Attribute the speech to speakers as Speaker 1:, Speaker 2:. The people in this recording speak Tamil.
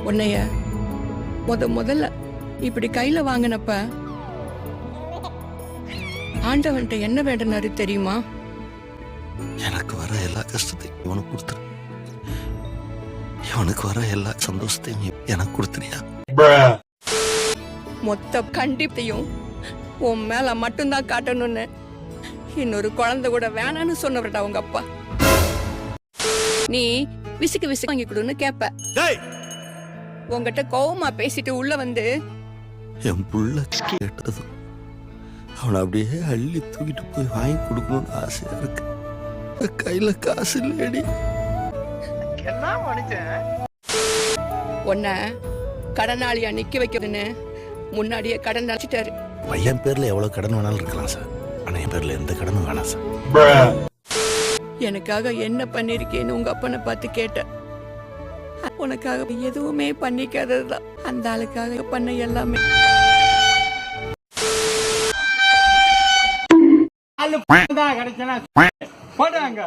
Speaker 1: உன்னைய முதல்ல இப்படி கையில வாங்கினப்ப ஆண்டவன்ட்ட என்ன வேண்டுனாரு தெரியுமா?
Speaker 2: எனக்கு வர எல்லா கஷ்டத்தையும் இவனுக்கு கொடுத்துரு, இவனுக்கு வர எல்லா சந்தோஷத்தையும் எனக்கு கொடுத்துறியா?
Speaker 1: மொத்த கண்டிப்பையும் உன் மேல மட்டும்தான் காட்டணும்னு இன்னொரு குழந்தை கூட வேணான்னு சொன்னவரடா உங்க அப்பா. நீ விசுக்கு விசுக்கு வாங்கி கொடுன்னு கேப்ப. உங்ககிட்ட கோவமா பேசிட்டு உள்ள வந்து
Speaker 2: என் புள்ள கேட்டது அவனை அப்படியே அள்ளி தூக்கிட்டு போய் வாங்கி கொடுக்கணும்னு ஆசையா இருக்கு. கையில காசு இல்லடி.
Speaker 1: உன்னை கடனாளியா நிக்க வைக்கிறதுன்னு முன்னாடியே கடன் அழைச்சிட்டாரு.
Speaker 2: பையன் பேர்ல எவ்வளவு கடன் வேணாலும் இருக்கலாம் சார், ஆனா என் பேர்ல எந்த கடனும் வேணாம் சார்.
Speaker 1: எனக்காக என்ன பண்ணிருக்கேன்னு உங்க அப்பனை பார்த்து கேட்டேன். உனக்காக எதுவுமே பண்ணிக்காததுதான் அந்த ஆளுக்காக பண்ண எல்லாமே.
Speaker 3: கிடைச்சா போடுறாங்க.